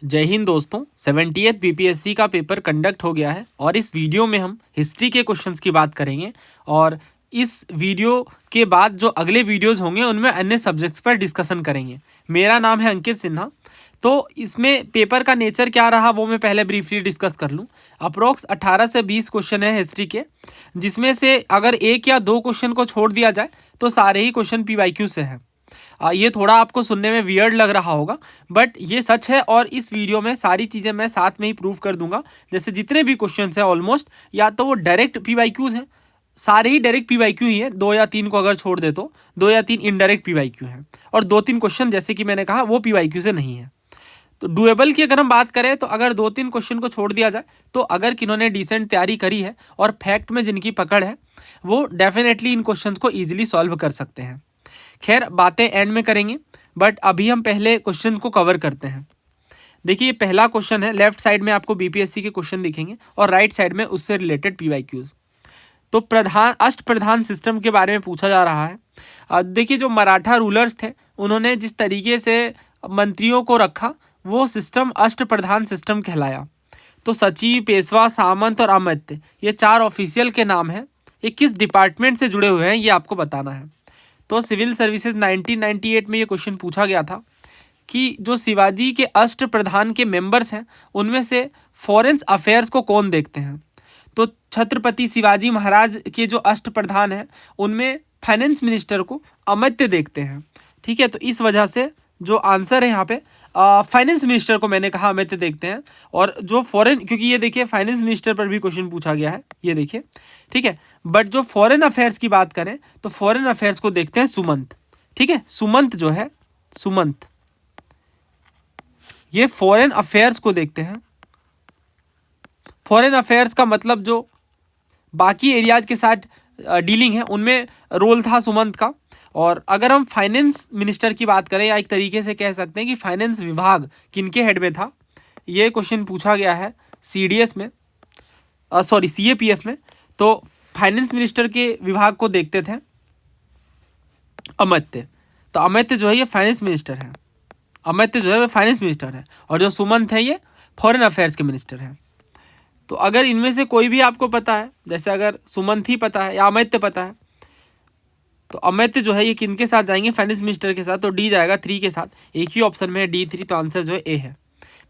जय हिंद दोस्तों। 70th BPSC का पेपर कंडक्ट हो गया है और इस वीडियो में हम हिस्ट्री के क्वेश्चंस की बात करेंगे और इस वीडियो के बाद जो अगले वीडियोस होंगे उनमें अन्य सब्जेक्ट्स पर डिस्कशन करेंगे। मेरा नाम है अंकित सिन्हा। तो इसमें पेपर का नेचर क्या रहा वो मैं पहले ब्रीफली डिस्कस कर लूँ। अप्रोक्स 18 से 20 क्वेश्चन है हिस्ट्री के, जिसमें से अगर एक या दो क्वेश्चन को छोड़ दिया जाए तो सारे ही क्वेश्चन पीवाईक्यू से हैं। ये थोड़ा आपको सुनने में वियर्ड लग रहा होगा बट ये सच है और इस वीडियो में सारी चीज़ें मैं साथ में ही प्रूव कर दूंगा। जैसे जितने भी क्वेश्चंस हैं ऑलमोस्ट या तो वो डायरेक्ट पीवाईक्यूज हैं, सारे ही डायरेक्ट पीवाईक्यू ही हैं। दो या तीन को अगर छोड़ दे तो दो या तीन इनडायरेक्ट पीवाईक्यू हैं और दो तीन क्वेश्चन जैसे कि मैंने कहा वो पीवाईक्यू से नहीं है। तो डुएबल की अगर हम बात करें तो अगर दो तीन क्वेश्चन को छोड़ दिया जाए तो अगर किन्होंने डिसेंट तैयारी करी है और फैक्ट में जिनकी पकड़ है वो डेफिनेटली इन क्वेश्चन को ईजिली सॉल्व कर सकते हैं। खैर बातें एंड में करेंगे बट अभी हम पहले क्वेश्चन को कवर करते हैं। देखिए पहला क्वेश्चन है, लेफ्ट साइड में आपको बीपीएससी के क्वेश्चन दिखेंगे और राइट साइड में उससे रिलेटेड पीवाईक्यूज। तो अष्ट प्रधान सिस्टम के बारे में पूछा जा रहा है। देखिए जो मराठा रूलर्स थे उन्होंने जिस तरीके से मंत्रियों को रखा वो सिस्टम अष्ट प्रधान सिस्टम कहलाया। तो सचिव, पेशवा, सामंत और अमात्य ये चार ऑफिशियल के नाम हैं। ये किस डिपार्टमेंट से जुड़े हुए हैं ये आपको बताना है। तो सिविल सर्विसेज 1998 में ये क्वेश्चन पूछा गया था कि जो शिवाजी के अष्ट प्रधान के मेंबर्स हैं उनमें से फॉरेन अफेयर्स को कौन देखते हैं। तो छत्रपति शिवाजी महाराज के जो अष्ट प्रधान हैं उनमें फाइनेंस मिनिस्टर को अमात्य देखते हैं। ठीक है, तो इस वजह से जो आंसर है यहाँ पे फाइनेंस मिनिस्टर को मैंने कहा अमात्य देखते हैं। और जो फॉरेन, क्योंकि ये देखिए फाइनेंस मिनिस्टर पर भी क्वेश्चन पूछा गया है, ये देखिए। ठीक है, बट जो फॉरेन अफेयर्स की बात करें तो फॉरेन अफेयर्स को देखते हैं सुमंत। ठीक है, सुमंत जो है, सुमंत ये फॉरेन अफेयर्स को देखते हैं। फॉरेन अफेयर्स का मतलब जो बाकी एरियाज के साथ डीलिंग है उनमें रोल था सुमंत का। और अगर हम फाइनेंस मिनिस्टर की बात करें या एक तरीके से कह सकते हैं कि फाइनेंस विभाग किनके हेड में था, ये क्वेश्चन पूछा गया है सीडीएस में, सॉरी सीएपीएफ में। तो फाइनेंस मिनिस्टर के विभाग को देखते थे अमात्य। तो अमात्य जो है ये फाइनेंस मिनिस्टर है, अमात्य जो है वो फाइनेंस मिनिस्टर है और जो सुमंत है ये फॉरेन अफेयर्स के मिनिस्टर हैं। तो अगर इनमें से कोई भी आपको पता है, जैसे अगर सुमंत ही पता है या अमात्य पता है, तो अमात्य जो है ये किनके साथ जाएंगे, फाइनेंस मिनिस्टर के साथ। तो डी जाएगा 3 के साथ, एक ही ऑप्शन में है D3। तो आंसर जो है ए है।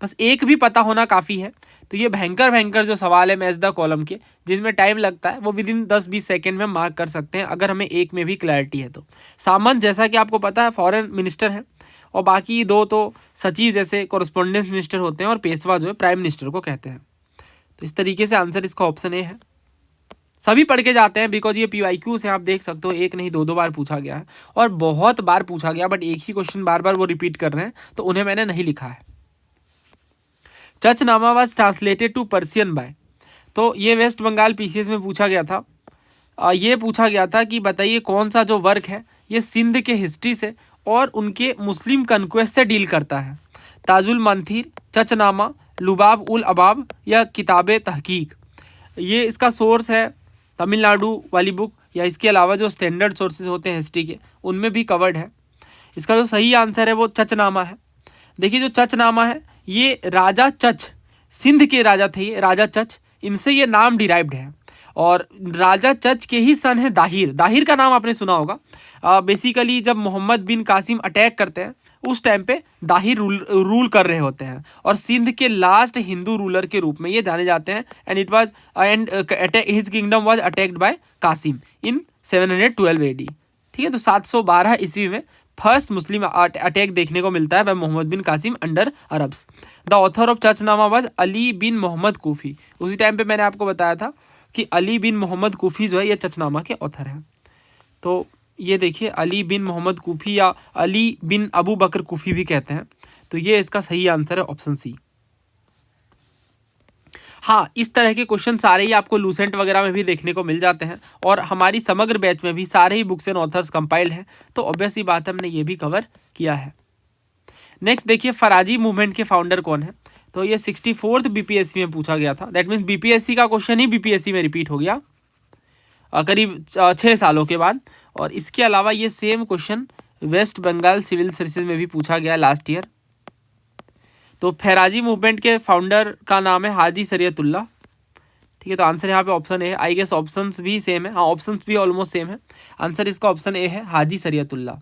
बस एक भी पता होना काफ़ी है। तो ये भयंकर जो सवाल है मैच द कॉलम के, जिनमें टाइम लगता है वो विद इन 10-20 सेकेंड में मार्क कर सकते हैं अगर हमें एक में भी क्लैरिटी है। तो सामंत जैसा कि आपको पता है फॉरेन मिनिस्टर हैं और बाकी दो तो सचिव जैसे कॉरेस्पॉन्डेंस मिनिस्टर होते हैं और पेशवा जो है प्राइम मिनिस्टर को कहते हैं। तो इस तरीके से आंसर इसका ऑप्शन ए है। सभी पढ़ के जाते हैं बिकॉज ये पीवाईक्यू से आप देख सकते हो एक नहीं दो बार पूछा गया है और बहुत बार पूछा गया, बट एक ही क्वेश्चन बार बार वो रिपीट कर रहे हैं तो उन्हें मैंने नहीं लिखा है। Chachnama was translated to Persian by, तो ये वेस्ट बंगाल पीसीएस में पूछा गया था। ये पूछा गया था कि बताइए कौन सा जो वर्क है ये सिंध के हिस्ट्री से और उनके मुस्लिम कन्क्वेस्ट से डील करता है। ताजुल मंथीर, चचनामा, लुबाब उल अबाब या किताब तहकीक। ये इसका सोर्स है तमिलनाडु वाली बुक या इसके अलावा जो स्टैंडर्ड सोर्सेज होते हैं हिस्ट्री के उनमें भी कवर्ड है। इसका जो सही आंसर है वो चचनामा है। देखिए जो चचनामा है ये राजा चच, सिंध के राजा थे ये राजा चच, इनसे ये नाम डिराइव्ड है। और राजा चच के ही सन है दाहिर। दाहिर का नाम आपने सुना होगा। बेसिकली जब मोहम्मद बिन कासिम अटैक करते हैं उस टाइम पे दाहिर रूल कर रहे होते हैं और सिंध के लास्ट हिंदू रूलर के रूप में ये जाने जाते हैं। And his kingdom was attacked by Qasim in 712 AD। ठीक है, तो 712 ईस्वी में फर्स्ट मुस्लिम अटैक देखने को मिलता है by Muhammad bin Qasim under Arabs. The author of Chachnama was Ali bin Mohammad Kufi. उसी टाइम पे मैंने आपको बताया था कि अली बिन मोहम्मद कूफी जो है ये चचनामा के ऑथर हैं। तो ये देखिए अली बिन मोहम्मद कूफी या अली बिन अबू बकर कूफी भी कहते हैं। तो ये इसका सही आंसर है ऑप्शन सी। हाँ, इस तरह के क्वेश्चन सारे ही आपको लूसेंट वगैरह में भी देखने को मिल जाते हैं और हमारी समग्र बैच में भी सारे ही बुक्स एंड ऑथर्स कंपाइल्ड हैं। तो ऑब्वियसली बात है हमने ये भी कवर किया है। नेक्स्ट देखिए फराजी मूवमेंट के फाउंडर कौन है। तो ये 64th बीपीएससी में पूछा गया था। दैट मीन्स बीपीएससी का क्वेश्चन ही बीपीएससी में रिपीट हो गया करीब 6 सालों के बाद। और इसके अलावा ये same question West Bengal civil services में भी पूछा गया लास्ट ईयर। तो फैराजी मूवमेंट के फाउंडर का नाम है हाजी शरीयतुल्लाह। ठीक है, तो आंसर यहाँ पे ऑप्शन ए है। आई गेस ऑप्शंस भी सेम है, हाँ ऑप्शंस भी ऑलमोस्ट सेम है। आंसर इसका ऑप्शन ए है, हाजी शरीयतुल्लाह।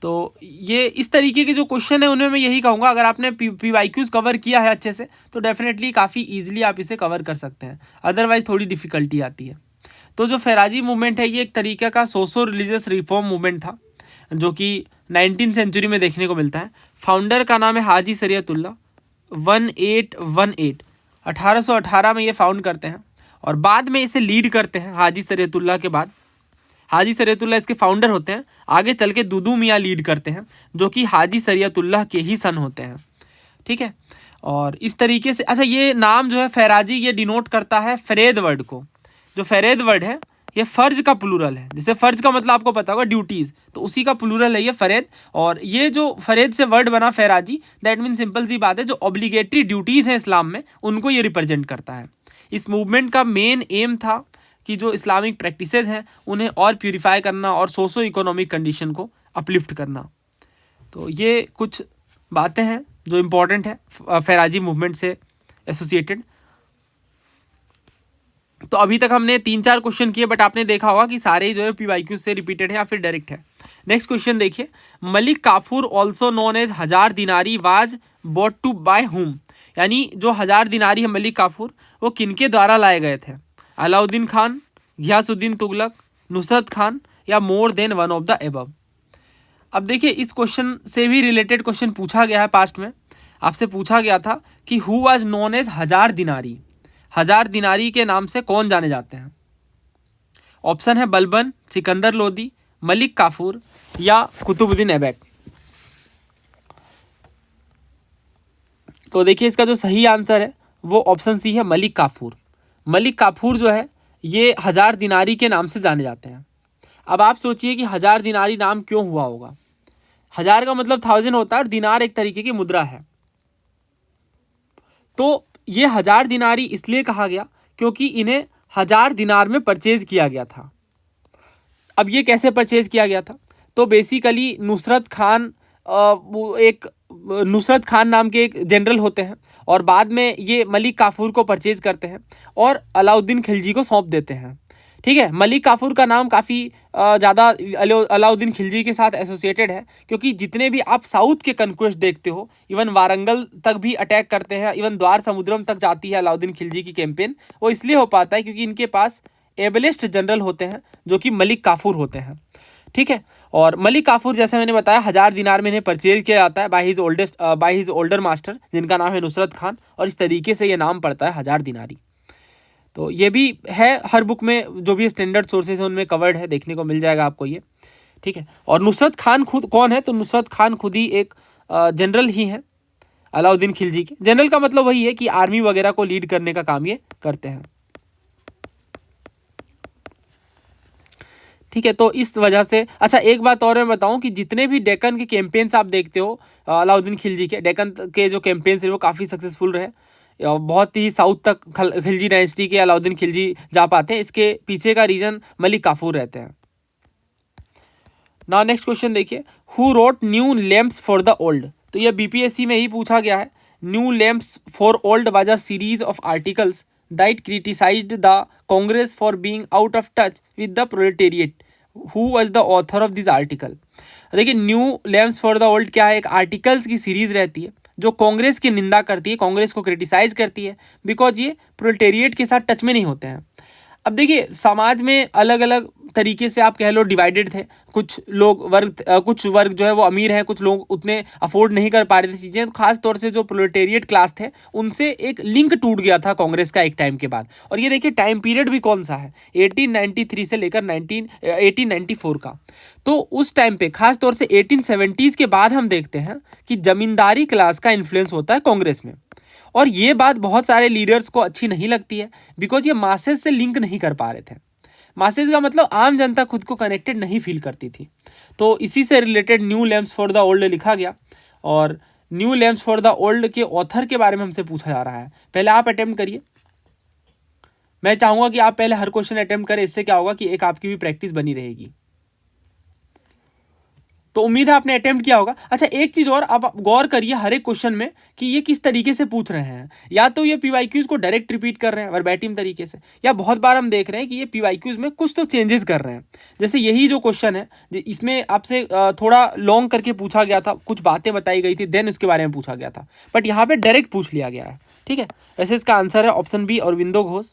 तो ये इस तरीके के जो क्वेश्चन है उनमें मैं यही कहूँगा, अगर आपने PYQs कवर किया है अच्छे से तो डेफिनेटली काफ़ी इजीली आप इसे कवर कर सकते हैं, अदरवाइज थोड़ी डिफिकल्टी आती है। तो जो फैराजी मूवमेंट है ये एक तरीके का सोशो रिलीजियस रिफॉर्म मूवमेंट था जो कि 19वीं सेंचुरी में देखने को मिलता है। फाउंडर का नाम है हाजी शरीयतुल्लाह। 1818 में ये फाउंड करते हैं और बाद में इसे लीड करते हैं हाजी शरीयतुल्लाह के बाद। हाजी शरीयतुल्लाह इसके फाउंडर होते हैं, आगे चल के दुदू मियाँ लीड करते हैं जो कि हाजी शरीयतुल्लाह के ही सन होते हैं। ठीक है, और इस तरीके से अच्छा ये नाम जो है फैराजी ये डिनोट करता है फरेद वर्ड को। जो फरेद वर्ड है ये फ़र्ज का प्लूरल है, जैसे फ़र्ज का मतलब आपको पता होगा ड्यूटीज़, तो उसी का प्लूरल है ये फरेद। और ये जो फरेद से वर्ड बना फैराजी, दैट मीन सिंपल सी बात है जो ऑब्लिगेटरी ड्यूटीज़ हैं इस्लाम में उनको ये रिप्रेजेंट करता है। इस मूवमेंट का मेन एम था कि जो इस्लामिक प्रैक्टिसेस हैं उन्हें और प्यूरिफाई करना और सोशो इकोनॉमिक कंडीशन को अपलिफ्ट करना। तो ये कुछ बातें हैं जो इम्पोर्टेंट है फैराजी मूवमेंट से एसोसिएटेड। तो अभी तक हमने 3-4 क्वेश्चन किए, बट आपने देखा होगा कि सारे जो है PYQ से रिपीटेड है या फिर डायरेक्ट है। नेक्स्ट क्वेश्चन देखिए, Malik Kafur also known as 1000 Dinari was bought to by whom. यानी जो 1000 दिनारी है मलिक काफूर वो किनके द्वारा लाए गए थे? अलाउद्दीन खान, घियासुद्दीन तुगलक, नुसरत खान या more than one of the above. अब देखिए इस क्वेश्चन से भी रिलेटेड क्वेश्चन पूछा गया है पास्ट में। आपसे पूछा गया था कि हु वाज नोन एज 1000 दिनारी। 1000 दिनारी के नाम से कौन जाने जाते हैं? ऑप्शन है बलबन, सिकंदर लोदी, मलिक काफूर या कुतुबुद्दीन ऐबक। तो देखिए इसका जो सही आंसर है वो ऑप्शन सी है, मलिक काफूर। मलिक काफूर जो है ये 1000 दिनारी के नाम से जाने जाते हैं। अब आप सोचिए कि 1000 दिनारी नाम क्यों हुआ होगा? 1000 का मतलब 1000 होता है और दिनार एक तरीके की मुद्रा है। तो ये 1000 दिनारी इसलिए कहा गया क्योंकि इन्हें 1000 दिनार में परचेज किया गया था। अब ये कैसे परचेज किया गया था? तो बेसिकली नुसरत खान नुसरत खान नाम के एक जनरल होते हैं और बाद में ये मलिक काफूर को परचेज करते हैं और अलाउद्दीन खिलजी को सौंप देते हैं। ठीक है, मलिक काफूर का नाम काफ़ी ज़्यादा अलाउद्दीन खिलजी के साथ एसोसिएटेड है क्योंकि जितने भी आप साउथ के कन्क्वेस्ट देखते हो, इवन वारंगल तक भी अटैक करते हैं, इवन द्वार समुद्रम तक जाती है अलाउद्दीन खिलजी की कैंपेन, वो इसलिए हो पाता है क्योंकि इनके पास एबलेस्ट जनरल होते हैं जो कि मलिक काफूर होते हैं। ठीक है, और मलिक काफूर जैसे मैंने बताया 1000 दिनार में इन्हें परचेज किया जाता है बाय हिज ओल्डर मास्टर जिनका नाम है नुसरत खान, और इस तरीके से ये नाम पड़ता है 1000 दिनारी। तो ये भी है हर बुक में, जो भी स्टैंडर्ड सोर्सेज हैं उनमें कवर्ड है, देखने को मिल जाएगा आपको ये। ठीक है, और नुसरत खान खुद कौन है? तो नुसरत खान खुद ही एक जनरल ही है अलाउद्दीन खिलजी के। जनरल का मतलब वही है कि आर्मी वगैरह को लीड करने का काम ये करते हैं। ठीक है, तो इस वजह से अच्छा एक बात और मैं बताऊं कि जितने भी डेक्कन के कैंपेन्स आप देखते हो अलाउद्दीन खिलजी के, डेक्कन के जो कैंपेन्स है वो काफ़ी सक्सेसफुल रहे, बहुत ही साउथ तक खिलजी डायनेस्टी के अलाउद्दीन खिलजी जा पाते हैं। इसके पीछे का रीजन मलिक काफूर रहते हैं। नाउ नेक्स्ट क्वेश्चन देखिए, who wrote new lamps for the old. तो ये BPSC में ही पूछा गया है। New lamps for old was a series of articles that criticized the Congress for being out of touch with the proletariat. Who was the author of this article? देखिए new lamps for the old क्या है? एक articles की series रहती है जो कांग्रेस की निंदा करती है, कांग्रेस को क्रिटिसाइज करती है बिकॉज ये प्रोलेटेरिएट के साथ टच में नहीं होते हैं। अब देखिए समाज में अलग अलग तरीके से आप कह लो डिवाइडेड थे, कुछ वर्ग जो है वो अमीर है, कुछ लोग उतने अफोर्ड नहीं कर पा रहे थे चीज़ें। तो खास तौर से जो प्रोलेटेरिएट क्लास थे उनसे एक लिंक टूट गया था कांग्रेस का एक टाइम के बाद। और ये देखिए टाइम पीरियड भी कौन सा है, 1893 से लेकर 1894 का। तो उस टाइम पे खास तौर से 1870s के बाद हम देखते हैं कि जमींदारी क्लास का इन्फ्लुएंस होता है कांग्रेस में, और ये बात बहुत सारे लीडर्स को अच्छी नहीं लगती है बिकॉज ये मासेस से लिंक नहीं कर पा रहे थे। मासेस का मतलब आम जनता खुद को कनेक्टेड नहीं फील करती थी। तो इसी से related new lamps for the old लिखा गया, और new lamps for the old के ऑथर के बारे में हमसे पूछा जा रहा है। पहले आप अटेम्प्ट करिए, मैं चाहूँगा कि आप पहले हर क्वेश्चन अटेम्प्ट करें, इससे क्या होगा कि एक आपकी भी प्रैक्टिस बनी रहेगी। तो उम्मीद है आपने अटेम्प्ट किया होगा। अच्छा, एक चीज़ और, आप गौर करिए हर एक क्वेश्चन में कि ये किस तरीके से पूछ रहे हैं। या तो ये पीवाईक्यूज को डायरेक्ट रिपीट कर रहे हैं वर्बैटिम तरीके से, या बहुत बार हम देख रहे हैं कि ये पीवाईक्यूज में कुछ तो चेंजेस कर रहे हैं। जैसे यही जो क्वेश्चन है, इसमें आपसे थोड़ा लॉन्ग करके पूछा गया था, कुछ बातें बताई गई थी, देन उसके बारे में पूछा गया था, बट यहाँ पे डायरेक्ट पूछ लिया गया है। ठीक है, वैसे इसका आंसर है ऑप्शन बी, अरविंदो घोष।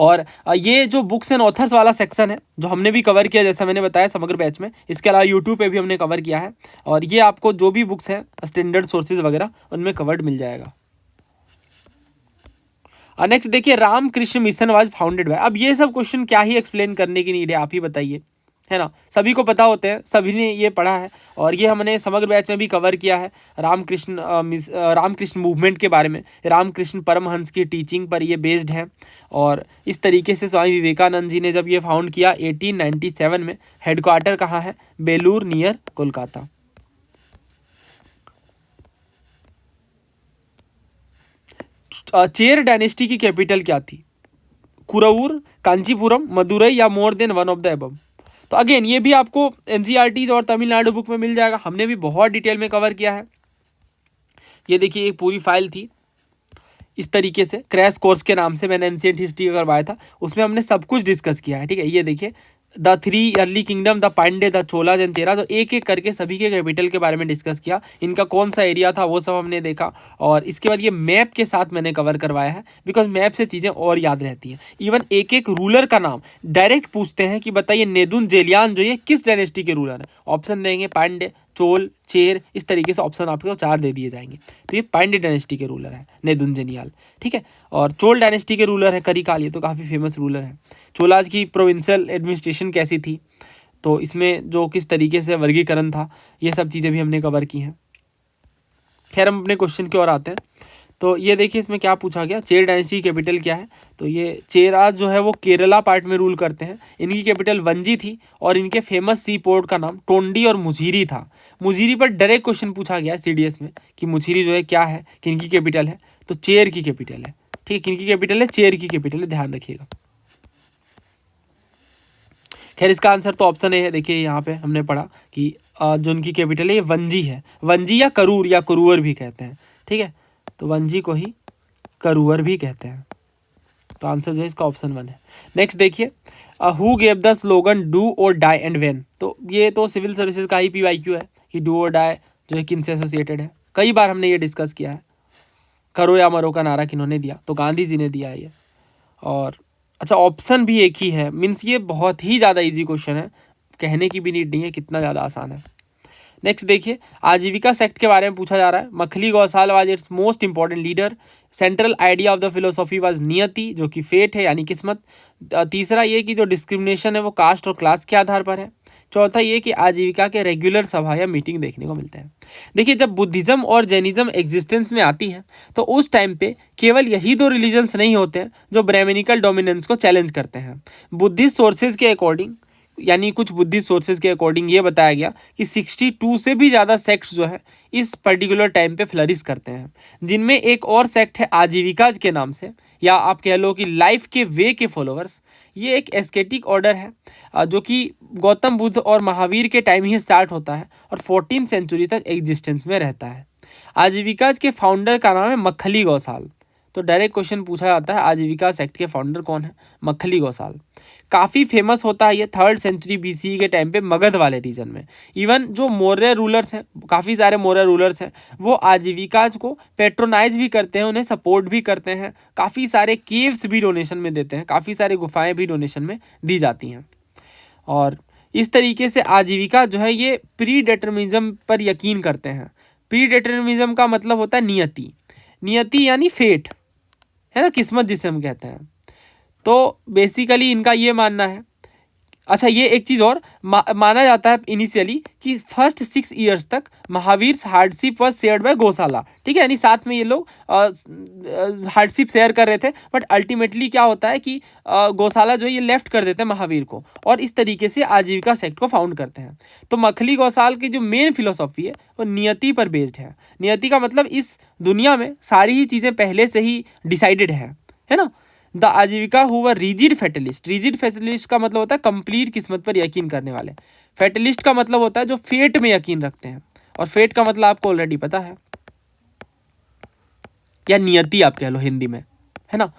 और ये जो बुक्स एंड ऑथर्स वाला सेक्शन है जो हमने भी कवर किया, जैसा मैंने बताया समग्र बैच में, इसके अलावा यूट्यूब पे भी हमने कवर किया है, और ये आपको जो भी बुक्स हैं स्टैंडर्ड सोर्सेज वगैरह उनमें कवर्ड मिल जाएगा। नेक्स्ट देखिए, Ramakrishna Mission was founded by. अब ये सब क्वेश्चन क्या ही एक्सप्लेन करने की नीड है, आप ही बताइए, है ना, सभी को पता होते हैं, सभी ने ये पढ़ा है, और ये हमने समग्र बैच में भी कवर किया है। रामकृष्ण मूवमेंट के बारे में, रामकृष्ण परमहंस की टीचिंग पर ये बेस्ड है। और इस तरीके से स्वामी विवेकानंद जी ने जब ये फाउंड किया 1897 में, हेडक्वार्टर कहाँ है, बेलूर नियर कोलकाता। चेर डायनेस्टी की कैपिटल क्या थी, कुरवूर, कांचीपुरम, मदुरई, या more than one of the above. तो अगेन ये भी आपको एनसीईआरटीज और तमिलनाडु बुक में मिल जाएगा, हमने भी बहुत डिटेल में कवर किया है। ये देखिए एक पूरी फाइल थी इस तरीके से, क्रैश कोर्स के नाम से मैंने एंशिएंट हिस्ट्री करवाया था, उसमें हमने सब कुछ डिस्कस किया है। ठीक है, ये देखिए the three early kingdom, the Pandya, the Cholas and Cheras, तो एक एक करके सभी के कैपिटल के बारे में डिस्कस किया, इनका कौन सा एरिया था वो सब हमने देखा। और इसके बाद ये मैप के साथ मैंने कवर करवाया है, बिकॉज मैप से चीज़ें और याद रहती हैं। इवन एक एक रूलर का नाम डायरेक्ट पूछते हैं कि बताइए नेदुन जेलियान जो ये किस डायनेस्टी के रूलर है, ऑप्शन देंगे पांडे, चोल, चेर, इस तरीके से ऑप्शन आपको 4 दे दिए जाएंगे। तो ये पांड्य डायनेस्टी के रूलर है नेदुन जेनियाल। ठीक है, और चोल डायनेस्टी के रूलर है करिकाल, ये तो काफ़ी फेमस रूलर है। चोलाज की प्रोविंशियल एडमिनिस्ट्रेशन कैसी थी, तो इसमें जो किस तरीके से वर्गीकरण था, ये सब चीज़ें भी हमने कवर की हैं। खैर हम अपने क्वेश्चन की ओर आते हैं। तो ये देखिए इसमें क्या पूछा गया, चेर डायनेस्टी की कैपिटल क्या है, तो ये चेराज जो है वो केरला पार्ट में रूल करते हैं, इनकी कैपिटल वंजी थी, और इनके फेमस सी पोर्ट का नाम टोंडी और मुझीरी था। मुझीरी पर डायरेक्ट क्वेश्चन पूछा गया सीडीएस में कि मुझीरी जो है क्या है, किनकी कैपिटल है, तो चेर की कैपिटल है। ठीक है, किनकी कैपिटल है, चेर की कैपिटल है, ध्यान रखिएगा। खैर इसका आंसर तो ऑप्शन ए है। देखिए यहाँ पे हमने पढ़ा कि जो उनकी कैपिटल है ये वंजी है, वंजी या करूर या करूअर भी कहते हैं। ठीक है, तो वंजी को ही करूअर भी कहते हैं, तो आंसर जो है इसका ऑप्शन 1 है। नेक्स्ट देखिए, who gave the slogan do और डाई एंड व्हेन, तो ये तो सिविल सर्विसेज का ही पीवाईक्यू है कि डू और डाई जो है किन से एसोसिएटेड है, कई बार हमने ये डिस्कस किया है। करो या मरो का नारा किन्होंने दिया, तो गांधी जी ने दिया है ये। और अच्छा ऑप्शन भी एक ही है, मीन्स ये बहुत ही ज़्यादा इजी क्वेश्चन है, कहने की भी नीड नहीं है कितना ज़्यादा आसान है। नेक्स्ट देखिए, आजीविका सेक्ट के बारे में पूछा जा रहा है। Makkhali Gosala was its most important leader. Central idea of the philosophy was niyati, जो कि फेट है यानी किस्मत। तीसरा ये कि जो डिस्क्रिमिनेशन है वो कास्ट और क्लास के आधार पर है। चौथा ये कि आजीविका के रेगुलर सभा या मीटिंग देखने को मिलते हैं। देखिए जब बुद्धिज्म और जैनिज्म एग्जिस्टेंस में आती है तो उस टाइम पे केवल यही 2 रिलीजन्स नहीं होते हैं जो ब्राह्मणिकल डोमिनेंस को चैलेंज करते हैं। बुद्धिस्ट सोर्सेज के अकॉर्डिंग, यानी कुछ बुद्धिस्ट सोर्सेज के अकॉर्डिंग ये बताया गया कि 62 से भी ज़्यादा सेक्ट्स जो है इस पर्टिकुलर टाइम पे फ्लरिश करते हैं, जिनमें एक और सेक्ट है आजीविका के नाम से, या आप कह लो कि लाइफ के वे के फॉलोअर्स। ये एक एस्केटिक ऑर्डर है जो कि गौतम बुद्ध और महावीर के टाइम ही स्टार्ट होता है और 14th सेंचुरी तक एग्जिस्टेंस में रहता है। आजीविका के फाउंडर का नाम है मखली गौसाल। तो डायरेक्ट क्वेश्चन पूछा जाता है आजीविका सेक्ट के फाउंडर कौन है, मखली गौसाल। काफ़ी फेमस होता है ये 3rd सेंचुरी BCE के टाइम पे मगध वाले रीजन में। इवन जो मौर्य रूलर्स हैं, काफ़ी सारे मौर्य रूलर्स हैं, वो आजीविकाज को पेट्रोनाइज भी करते हैं, उन्हें सपोर्ट भी करते हैं, काफ़ी सारे केव्स भी डोनेशन में देते हैं, काफ़ी सारे गुफाएं भी डोनेशन में दी जाती हैं। और इस तरीके से आजीविका जो है ये प्री डिटर्मिनिज्म पर यकीन करते हैं। प्री डिटर्मिनिज्म का मतलब होता है नियति, नियति यानी फेट, है ना, किस्मत जिसे हम कहते हैं। तो बेसिकली इनका ये मानना है। अच्छा ये एक चीज़ और माना जाता है इनिशियली कि फर्स्ट 6 ईयर्स तक Mahavir hardship was shared by गौशाला। ठीक है, यानी साथ में ये लोग हार्डशिप शेयर कर रहे थे, बट अल्टीमेटली क्या होता है कि गौशाला जो ये लेफ्ट कर देते हैं महावीर को, और इस तरीके से आजीविका सेक्ट को फाउंड करते हैं। तो मखली गौसाल की जो मेन फिलोसॉफी है वो नियति पर बेस्ड है। नियति का मतलब इस दुनिया में सारी ही चीज़ें पहले से ही डिसाइडेड है ना। द आजीविका हुआ रिजिड फैटलिस्ट। रिजिड फैटलिस्ट का मतलब होता है कंप्लीट किस्मत पर यकीन करने वाले। फैटलिस्ट का मतलब होता है जो फेट में यकीन रखते हैं, और फेट का मतलब आपको ऑलरेडी पता है, या नियति आप कह लो हिंदी में, है ना।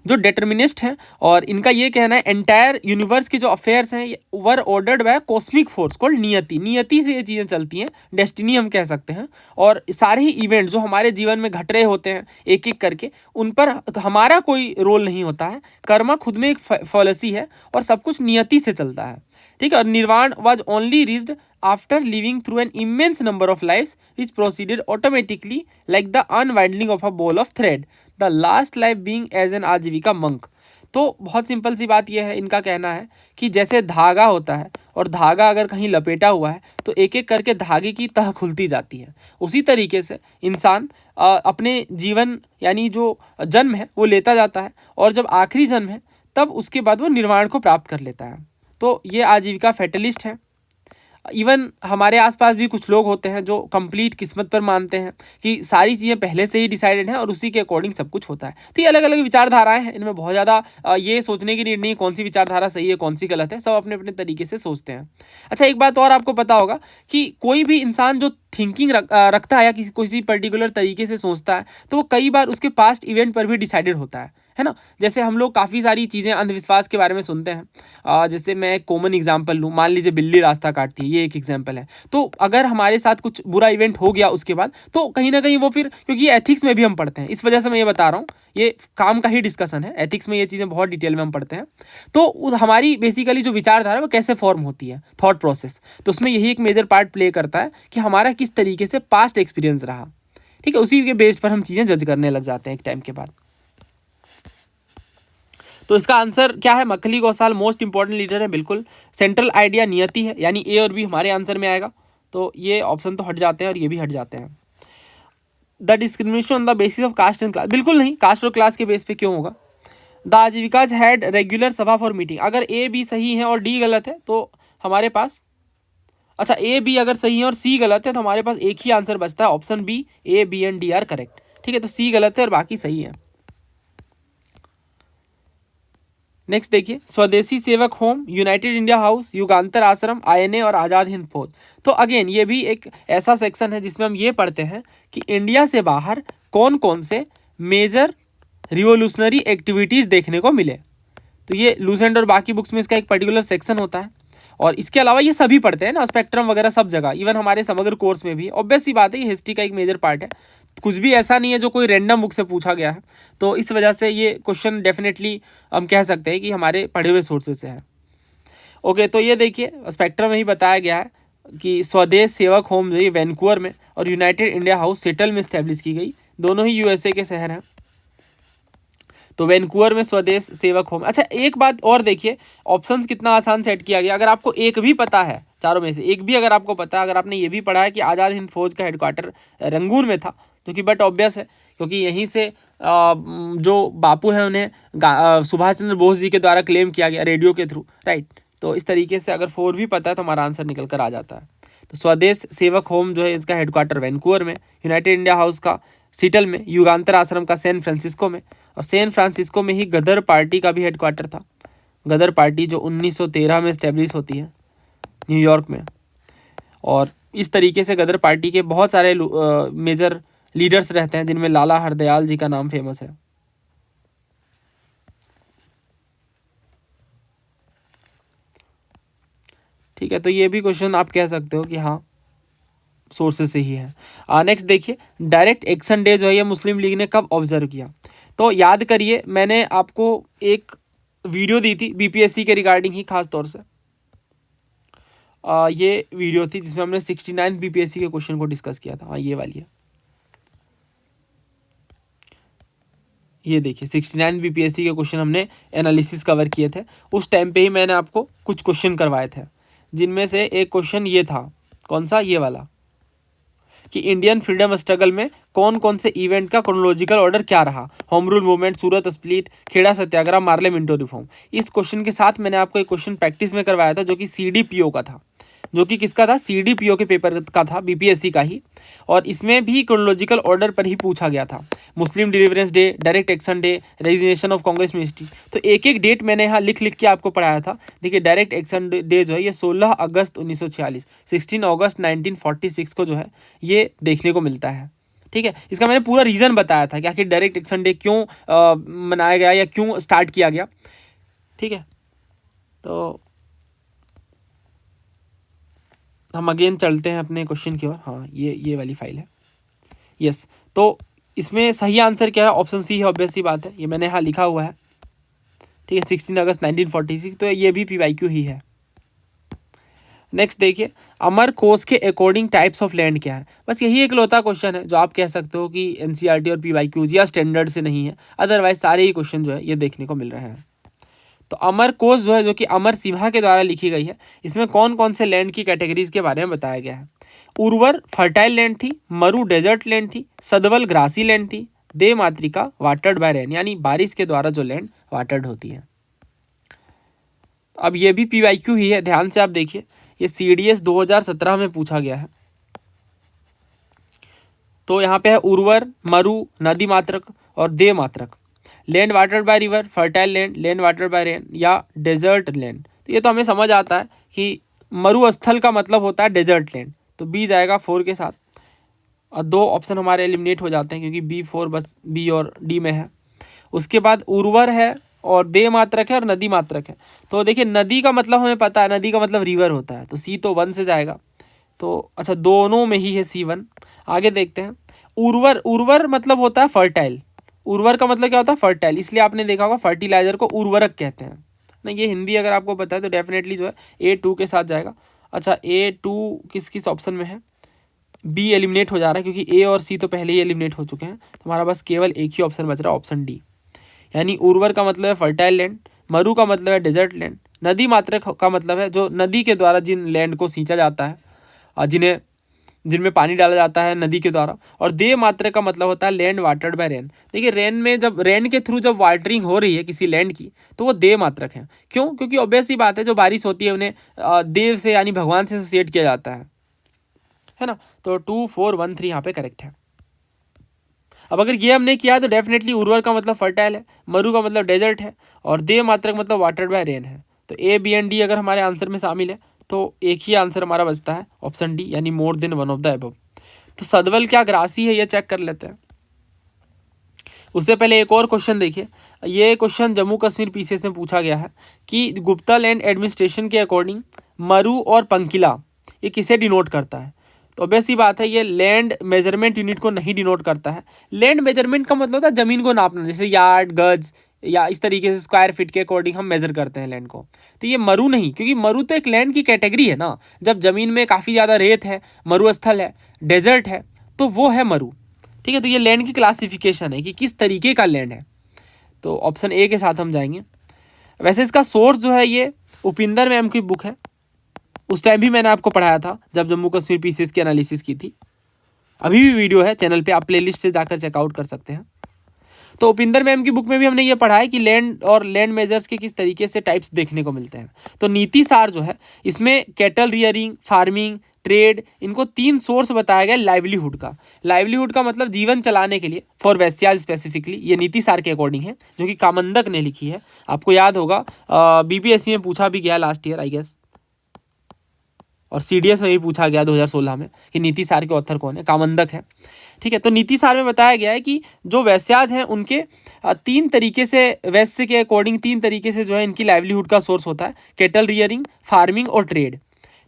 जो डिटर्मिनिस्ट हैं, और इनका ये कहना है एंटायर यूनिवर्स के जो अफेयर्स हैं were ordered by cosmic force called niyati. नियति से ये चीज़ें चलती हैं, डेस्टिनी हम कह सकते हैं। और सारे ही इवेंट जो हमारे जीवन में घट रहे होते हैं एक एक करके, उन पर हमारा कोई रोल नहीं होता है। कर्मा खुद में एक फॉलिसी है और सब कुछ नियति से चलता है, ठीक है। और nirvana was only reached after living through an immense number of lifes which proceeded automatically like the unwinding of a ball of thread, the last life being as an Ajivika monk. तो बहुत सिंपल सी बात यह है, इनका कहना है कि जैसे धागा होता है और धागा अगर कहीं लपेटा हुआ है तो एक एक करके धागे की तह खुलती जाती है, उसी तरीके से इंसान अपने जीवन यानी जो जन्म है वो लेता जाता है, और जब आखिरी जन्म है तब उसके बाद वो निर्वाण को प्राप्त कर लेता है। तो ये आजीविका फैटलिस्ट है। इवन हमारे आसपास भी कुछ लोग होते हैं जो कंप्लीट किस्मत पर मानते हैं कि सारी चीज़ें पहले से ही डिसाइडेड हैं और उसी के अकॉर्डिंग सब कुछ होता है। तो ये अलग अलग विचारधाराएं हैं, इनमें बहुत ज़्यादा ये सोचने की नीड नहीं कौन सी विचारधारा सही है कौन सी गलत है, सब अपने अपने तरीके से सोचते हैं। अच्छा, एक बात और आपको पता होगा कि कोई भी इंसान जो थिंकिंग रखता है या किसी पर्टिकुलर तरीके से सोचता है तो वो कई बार उसके पास्ट इवेंट पर भी डिसाइडेड होता है ना। जैसे हम लोग काफ़ी सारी चीज़ें अंधविश्वास के बारे में सुनते हैं, जैसे मैं एक कॉमन एग्जांपल लूँ, मान लीजिए बिल्ली रास्ता काटती है, ये एक एग्जांपल है। तो अगर हमारे साथ कुछ बुरा इवेंट हो गया उसके बाद, तो कहीं ना कहीं वो फिर, क्योंकि ये एथिक्स में भी हम पढ़ते हैं, इस वजह से मैं ये बता रहा हूँ, ये काम का ही डिस्कशन है, एथिक्स में ये चीज़ें बहुत डिटेल में हम पढ़ते हैं। तो हमारी बेसिकली जो विचारधारा है वो कैसे फॉर्म होती है, थॉट प्रोसेस, तो उसमें यही एक मेजर पार्ट प्ले करता है कि हमारा किस तरीके से पास्ट एक्सपीरियंस रहा, ठीक है। उसी के बेस पर हम चीज़ें जज करने लग जाते हैं एक टाइम के बाद। तो इसका आंसर क्या है? मखली गौसाल मोस्ट इंपॉर्टेंट लीडर है, बिल्कुल। सेंट्रल आइडिया नियति है, यानी ए और बी हमारे आंसर में आएगा। तो ये ऑप्शन तो हट जाते हैं और ये भी हट जाते हैं। The discrimination on the basis of caste and class, बिल्कुल नहीं, कास्ट और क्लास के बेस पे क्यों होगा। द आजीविकाज हैड रेगुलर सभा फॉर मीटिंग, अगर ए बी सही है और डी गलत है तो हमारे पास, अच्छा ए बी अगर सही है और सी गलत है तो हमारे पास एक ही आंसर बचता है, option B, A B and D are correct, ठीक है। तो सी गलत है और बाकी सही है। नेक्स्ट देखिए, स्वदेशी सेवक होम, यूनाइटेड इंडिया हाउस, युगांतर आश्रम, आईएनए और आज़ाद हिंद फौज। तो अगेन ये भी एक ऐसा सेक्शन है जिसमें हम ये पढ़ते हैं कि इंडिया से बाहर कौन कौन से मेजर रिवोल्यूशनरी एक्टिविटीज़ देखने को मिले। तो ये लूसेंट और बाकी बुक्स में इसका एक पर्टिकुलर सेक्शन होता है, और इसके अलावा ये सभी पढ़ते हैं ना, स्पेक्ट्रम वगैरह सब जगह, इवन हमारे समग्र कोर्स में भी। ऑब्वियस सी बात है, ये हिस्ट्री का एक मेजर पार्ट है, कुछ भी ऐसा नहीं है जो कोई रैंडम बुक से पूछा गया है। तो इस वजह से ये क्वेश्चन डेफिनेटली हम कह सकते हैं कि हमारे पढ़े हुए सोर्सेज से है। ओके, तो ये देखिए स्पेक्ट्रम में ही बताया गया है कि स्वदेश सेवक होम जो ये वैंकूवर में और यूनाइटेड इंडिया हाउस सेटल में इस्टेब्लिश की गई, दोनों ही यूएसए के शहर हैं। तो वैंकूवर में स्वदेश सेवक होम। अच्छा, एक बात और देखिए, ऑप्शंस कितना आसान सेट किया गया। अगर आपको एक भी पता है, चारों में से एक भी अगर आपको पता है, अगर आपने ये भी पढ़ा है कि आज़ाद हिंद फौज का हेडक्वार्टर रंगून में था, जो कि बट ऑब्वियस है क्योंकि यहीं से जो बापू हैं उन्हें सुभाष चंद्र बोस जी के द्वारा क्लेम किया गया रेडियो के थ्रू, राइट। तो इस तरीके से अगर 4 भी पता है तो हमारा आंसर निकल कर आ जाता है। तो स्वदेश सेवक होम जो है इसका हेडक्वार्टर वैंकूवर में, यूनाइटेड इंडिया हाउस का सीटल में, युगांतर आश्रम का सैन फ्रांसिस्को में, और सैन फ्रांसिस्को में ही गदर पार्टी का भी हेडक्वार्टर था। गदर पार्टी जो 1913 में इस्टेब्लिश होती है न्यूयॉर्क में, और इस तरीके से गदर पार्टी के बहुत सारे मेजर लीडर्स रहते हैं जिनमें लाला हरदयाल जी का नाम फेमस है। ठीक है, तो ये भी क्वेश्चन आप कह सकते हो कि हाँ सोर्सेस से ही है। नेक्स्ट देखिए, डायरेक्ट एक्शन डे जो है ये मुस्लिम लीग ने कब ऑब्जर्व किया। तो याद करिए, मैंने आपको एक वीडियो दी थी बीपीएससी के रिगार्डिंग ही, खास तौर से ये वीडियो थी जिसमें हमने 69 बीपीएससी के क्वेश्चन को डिस्कस किया था। हाँ, ये वाली है, ये देखिए 69 बीपीएससी के क्वेश्चन हमने एनालिसिस कवर किए थे। उस टाइम पे ही मैंने आपको कुछ क्वेश्चन करवाए थे, जिनमें से एक क्वेश्चन ये था, कौन सा, ये वाला, कि इंडियन फ्रीडम स्ट्रगल में कौन कौन से इवेंट का क्रोनोलॉजिकल ऑर्डर क्या रहा। होम रूल मूवमेंट, सूरत स्प्लिट, खेड़ा सत्याग्रह, मार्ले मिंटो रिफॉर्म। इस क्वेश्चन के साथ मैंने आपको एक क्वेश्चन प्रैक्टिस में करवाया था जो कि सीडीपीओ का था, जो कि किसका था, सीडीपीओ के पेपर का था, बीपीएससी का ही, और इसमें भी क्रोनोलॉजिकल ऑर्डर पर ही पूछा गया था। Muslim deliverance day, direct action day, resignation of Congress ministry. तो एक एक डेट मैंने यहाँ लिख लिख के आपको पढ़ाया था। देखिए डायरेक्ट एक्शन डे जो है ये 16 अगस्त 1946, 16 अगस्त 1946 को जो है ये देखने को मिलता है। ठीक है, इसका मैंने पूरा रीज़न बताया था कि आखिर डायरेक्ट एक्शन डे क्यों मनाया गया या क्यों स्टार्ट किया गया। ठीक है, तो हम अगेन चलते हैं अपने क्वेश्चन की ओर। हाँ, ये वाली फाइल है। यस, तो इसमें सही आंसर क्या है? ऑप्शन सी है, ऑब्वियस सी बात है, ये मैंने यहाँ लिखा हुआ है। ठीक है, 16 अगस्त 1946, तो ये भी PYQ ही है। नेक्स्ट देखिए, अमर कोश के अकॉर्डिंग टाइप्स ऑफ लैंड क्या है? बस यही एक लौता क्वेश्चन है जो आप कह सकते हो कि NCERT और PYQ या स्टैंडर्ड से नहीं है, अदरवाइज सारे ही क्वेश्चन जो है ये देखने को मिल रहे हैं। तो अमर कोश जो है, जो कि अमर सिम्हा के द्वारा लिखी गई है, इसमें कौन कौन से लैंड की कैटेगरीज के बारे में बताया गया है? उर्वर फर्टाइल लैंड थी, मरु डेजर्ट लैंड थी, सदवल ग्रासी लैंड थी, दे मातृका वाटर्ड बाय रेन, यानी बारिश के द्वारा जो लैंड वाटर्ड होती है। अब ये भी PYQ ही है, ध्यान से आप देखिए, ये CDS 2017 में पूछा गया है। तो यहाँ पे है उर्वर, मरु, नदी मात्रक और दे मात्रक। Land watered by river, fertile land, land watered by rain या डेजर्ट लैंड। तो ये तो हमें समझ आता है कि मरुस्थल का मतलब होता है डेजर्ट लैंड, तो बी जाएगा 4 के साथ। और 2 ऑप्शन हमारे एलिमिनेट हो जाते हैं क्योंकि B4 बस बी और डी में है। उसके बाद उर्वर है और दे मात्रक है और नदी मात्रक है। तो देखिए नदी का मतलब हमें पता है, नदी का मतलब रिवर होता है, तो C तो 1 से जाएगा। तो अच्छा, दोनों में ही है C1। आगे देखते हैं, उर्वर, उर्वर मतलब होता है फर्टाइल। उर्वर का मतलब क्या होता है? फर्टाइल, इसलिए आपने देखा होगा फर्टिलाइजर को उर्वरक कहते हैं। नहीं, ये हिंदी अगर आपको पता है तो डेफिनेटली जो है A2 के साथ जाएगा। अच्छा, A2 किस किस ऑप्शन में है? B एलिमिनेट हो जा रहा है क्योंकि A और C तो पहले ही एलिमिनेट हो चुके हैं, तो हमारा बस केवल एक ही ऑप्शन बच रहा है, ऑप्शन D। यानी उर्वर का मतलब है फर्टाइल लैंड, मरु का मतलब है डेजर्ट लैंड, नदी मात्रक का मतलब है जो नदी के द्वारा जिन लैंड को सींचा जाता है और जिनमें पानी डाला जाता है नदी के द्वारा, और दे मात्रक का मतलब होता है लैंड वाटर्ड बाय रेन। देखिए रेन में जब रेन के थ्रू जब वाटरिंग हो रही है किसी लैंड की, तो वो दे मात्रक है। क्यों? क्योंकि ऑब्वियस ही बात है, जो बारिश होती है उन्हें देव से यानी भगवान से एसोसिएट किया जाता है ना। तो 2 4 1 3 यहाँ पे करेक्ट है। अब अगर ये हमने किया तो डेफिनेटली उर्वर का मतलब फर्टाइल है, मरु का मतलब डेजर्ट है और दे मात्रक मतलब वाटर्ड बाय रेन है। तो A, B एंड D अगर हमारे आंसर में शामिल है तो एक ही आंसर हमारा बचता है, ऑप्शन D, यानी मोर than one of the above. तो सदवल क्या ग्रासी है ये चेक कर लेते हैं। उससे पहले एक और क्वेश्चन देखिए, ये क्वेश्चन जम्मू कश्मीर PCS में पूछा गया है कि गुप्ता लैंड एडमिनिस्ट्रेशन के अकॉर्डिंग मरु और पंकिला ये किसे डिनोट करता है? तो ऑब्वियस सी बात है, ये लैंड मेजरमेंट यूनिट को नहीं डिनोट करता है। लैंड मेजरमेंट का मतलब होता है जमीन को नापना, जैसे यार्ड, गज या इस तरीके से स्क्वायर फीट के अकॉर्डिंग हम मेजर करते हैं लैंड को। तो ये मरु नहीं, क्योंकि मरु तो एक लैंड की कैटेगरी है ना। जब जमीन में काफ़ी ज़्यादा रेत है, मरुस्थल है, डेजर्ट है, तो वो है मरु। ठीक है, तो ये लैंड की क्लासिफिकेशन है कि किस तरीके का लैंड है। तो ऑप्शन A के साथ हम जाएंगे। वैसे इसका सोर्स जो है ये उपिंदर मैम की बुक है, उस टाइम भी मैंने आपको पढ़ाया था जब जम्मू कश्मीर PCS की एनालिसिस की थी। अभी भी वीडियो है चैनल पे, आप प्लेलिस्ट से जाकर चेकआउट कर सकते हैं। तो उपिंदर मैम की बुक में भी हमने ये पढ़ा है कि लैंड और लैंड मेजर्स के किस तरीके से टाइप्स देखने को मिलते हैं। तो नीति सार जो है इसमें कैटल रियरिंग, फार्मिंग, ट्रेड, इनको 3 सोर्स बताया गया लाइवलीहुड का। लाइवलीहुड का मतलब जीवन चलाने के लिए, फॉर वैश्याज स्पेसिफिकली, ये नीति सार के अकॉर्डिंग है जो कि कामंदक ने लिखी है। आपको याद होगा BPSC में पूछा भी गया लास्ट ईयर आई गेस, और CDS में भी पूछा गया 2016 में कि नीति सार के ऑथर कौन है? कामंदक है। ठीक है, तो नीति सार में बताया गया है कि जो वैश्याज हैं उनके 3 तरीके से, वैश्य के अकॉर्डिंग 3 तरीके से जो है इनकी लाइवलीहुड का सोर्स होता है, कैटल रियरिंग, फार्मिंग और ट्रेड।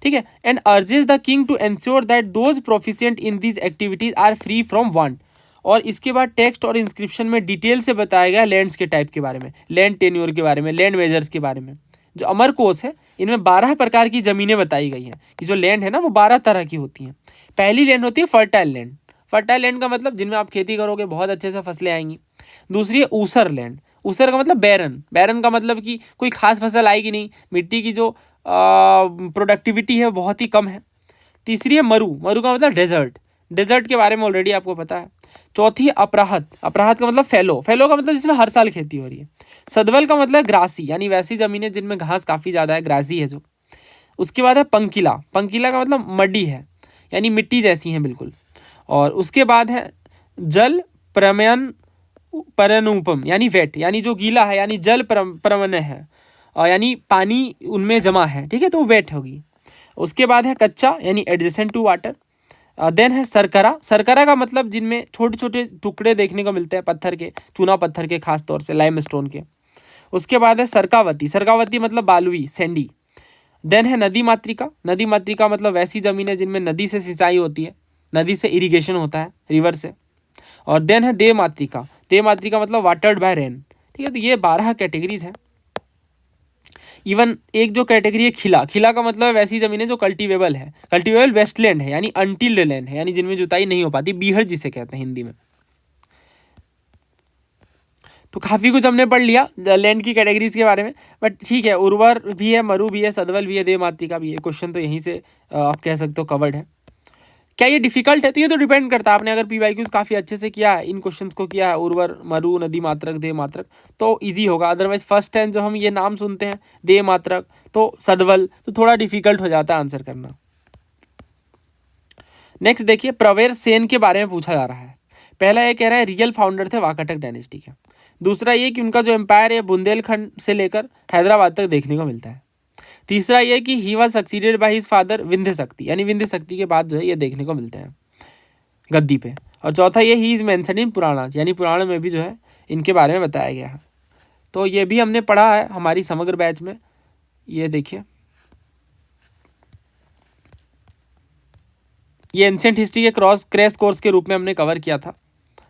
ठीक है, and urges the king to ensure that those proficient in these activities are free from want. और इसके बाद टेक्स्ट और इंस्क्रिप्शन में डिटेल से बताया गया लैंड्स के टाइप के बारे में, लैंड टेन्योर के बारे में, लैंड मेजर्स के बारे में। जो अमर कोश है इनमें 12 प्रकार की ज़मीनें बताई गई हैं कि जो लैंड है ना वो 12 तरह की होती हैं। पहली लैंड होती है फर्टाइल लैंड। फर्टाइल लैंड का मतलब जिनमें आप खेती करोगे बहुत अच्छे से फसलें आएंगी। दूसरी है ऊसर लैंड। ऊसर का मतलब बैरन। बैरन का मतलब कि कोई खास फसल आएगी नहीं, मिट्टी की जो प्रोडक्टिविटी है बहुत ही कम है। तीसरी है मरु। मरु का मतलब डेजर्ट। डेजर्ट के बारे में ऑलरेडी आपको पता है। चौथी है अपराहत। अपराहत का मतलब फैलो। फैलो का मतलब जिसमें हर साल खेती हो रही है। सदवल का मतलब ग्रासी, यानी वैसी ज़मीनें जिनमें घास काफ़ी ज़्यादा है, ग्रासी है जो। उसके बाद है पंकिला। पंकिला का मतलब मड्डी है, यानी मिट्टी जैसी है बिल्कुल। और उसके बाद है जल प्रमयन परनुपम यानी वेट, यानी जो गीला है यानी जल प्रवण है, और यानी पानी उनमें जमा है, ठीक है, तो वेट होगी। उसके बाद है कच्चा यानी एडजेसेंट टू वाटर। देन है सरकरा। सरकरा का मतलब जिनमें छोटे छोटे टुकड़े देखने को मिलते हैं पत्थर के, चूना पत्थर के, खास तौर से लाइमस्टोन के। उसके बाद है सरकावती। सरकावती मतलब बालुई, सैंडी। देन है नदी मातृका। नदी मातृका मतलब वैसी जमीन है जिनमें नदी से सिंचाई होती है, नदी से इरिगेशन होता है, रिवर से। और देन है देव मातृका। देव मातृका मतलब वाटर्ड बाय रेन, ठीक है। तो ये 12 कैटेगरीज हैं। इवन एक जो कैटेगरी है खिला, खिला का मतलब है वैसी जमीन है जो कल्टीवेबल है, कल्टीवेबल वेस्टलैंड है यानी अनटिल्ड लैंड है, यानी जिनमें जुताई नहीं हो पाती, बीहड़ जिसे कहते हैं हिंदी में। तो काफ़ी कुछ हमने पढ़ लिया लैंड की कैटेगरीज के बारे में, बट ठीक है, उर्वर भी है, मरु भी है, सदवल भी है, देव मातृका भी है। क्वेश्चन तो यहीं से आप कह सकते हो कवर्ड है। क्या ये डिफिकल्ट है? तो ये तो डिपेंड करता है, आपने अगर पीवाईक्यूज काफ़ी अच्छे से किया है, इन क्वेश्चंस को किया है, उर्वर, मरु, नदी मात्रक, देव मात्रक, तो इजी होगा। अदरवाइज फर्स्ट टाइम जो हम ये नाम सुनते हैं देव मात्रक तो सदवल, तो थोड़ा डिफिकल्ट हो जाता है आंसर करना। नेक्स्ट देखिए, प्रवेर सेन के बारे में पूछा जा रहा है। पहला ये कह रहा है रियल फाउंडर थे वाकाटक डायनेस्टी के। दूसरा ये कि उनका जो एम्पायर है बुंदेलखंड से लेकर हैदराबाद तक देखने को मिलता है। तीसरा ये कि he was succeeded by his father Vindhya शक्ति, यानी विंध्य शक्ति के बाद जो है ये देखने को मिलते हैं गद्दी पे। और चौथा ये ही इज मेंशन इन पुराणा, यानी पुराण में भी जो है इनके बारे में बताया गया है। तो ये भी हमने पढ़ा है हमारी समग्र बैच में। ये देखिए, ये एंशिएंट हिस्ट्री के क्रैश कोर्स के रूप में हमने कवर किया था,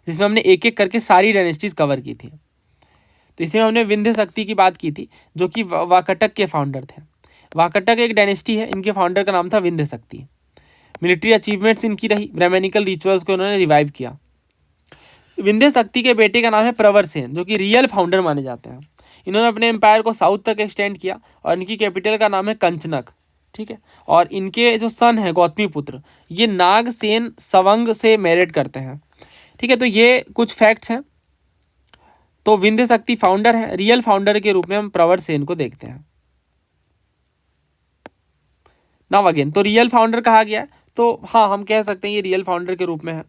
जिसमें हमने एक एक करके सारी डायनेस्टीज कवर की थी। तो इसमें हमने विंध्य शक्ति की बात की थी, जो कि वाकाटक के फाउंडर थे। वाकाटक एक डायनेस्टी है, इनके फाउंडर का नाम था विंध्य शक्ति। मिलिट्री अचीवमेंट्स इनकी रही, ब्राह्मणिकल रिचुअल्स को उन्होंने रिवाइव किया। विंध्य शक्ति के बेटे का नाम है प्रवर सेन, जो कि रियल फाउंडर माने जाते हैं। इन्होंने अपने एम्पायर को साउथ तक एक्सटेंड किया और इनकी कैपिटल का नाम है कंचनक, ठीक है। और इनके जो सन है गौतमी पुत्र, ये नाग सेन सवंग से मैरिड करते हैं, ठीक है। तो ये कुछ फैक्ट्स हैं। तो विंध्य शक्ति फाउंडर है, रियल फाउंडर के रूप में हम प्रवर सेन को देखते हैं। नाउ अगेन, तो रियल फाउंडर कहा गया है, तो हाँ हम कह सकते हैं ये रियल फाउंडर के रूप में है।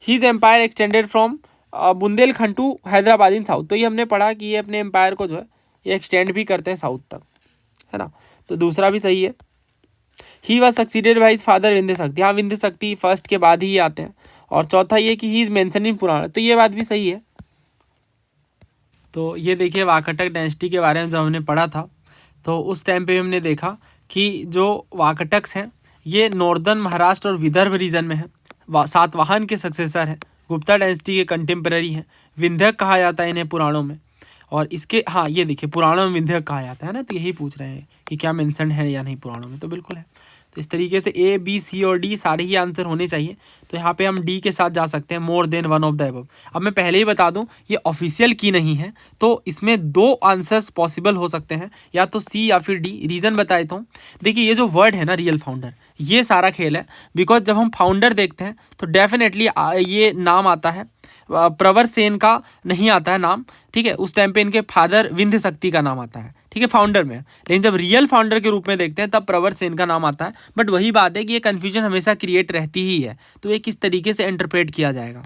His empire extended from Bundelkhand to Hyderabad in south. तो ये हमने पढ़ा कि ये अपने एम्पायर को जो है ये एक्सटेंड भी करते हैं साउथ तक, है ना। तो दूसरा भी सही है। He was succeeded by his father Vindhya शक्ति। हाँ, विंध्य शक्ति फर्स्ट के बाद ही आते हैं। और चौथा ये कि ही इज मेंशन इन पुराण, तो ये बात भी सही है। तो ये देखिए वाकाटक डायनेस्टी के बारे में जो हमने पढ़ा था, तो उस टाइम पे हमने देखा कि जो वाकाटक्स हैं ये नॉर्दर्न महाराष्ट्र और विदर्भ रीजन में है। सातवाहन के सक्सेसर हैं, गुप्ता डायनेस्टी के कंटेम्पररी हैं। विंध्यक कहा जाता है इन्हें पुराणों में। और इसके हाँ ये देखिए पुराणों में विंध्यक कहा जाता है ना, तो यही पूछ रहे हैं कि क्या मेंशन है या नहीं पुराणों में, तो बिल्कुल है। तो इस तरीके से ए बी सी और डी सारे ही आंसर होने चाहिए। तो यहाँ पे हम डी के साथ जा सकते हैं, मोर than one of the above. अब मैं पहले ही बता दूं ये ऑफिशियल की नहीं है, तो इसमें दो आंसर्स पॉसिबल हो सकते हैं, या तो सी या फिर डी। रीज़न बता देता हूँ। देखिए ये जो वर्ड है ना रियल फाउंडर, ये सारा खेल है। बिकॉज जब हम फाउंडर देखते हैं तो डेफिनेटली ये नाम आता है, प्रवर सेन का नहीं आता है नाम, ठीक है। उस टाइम पे इनके फादर विंध्य शक्ति का नाम आता है, ठीक है, फाउंडर में। लेकिन जब रियल फाउंडर के रूप में देखते हैं तब प्रवर सेन का नाम आता है। बट वही बात है कि ये कन्फ्यूजन हमेशा क्रिएट रहती ही है, तो ये किस तरीके से इंटरप्रेट किया जाएगा,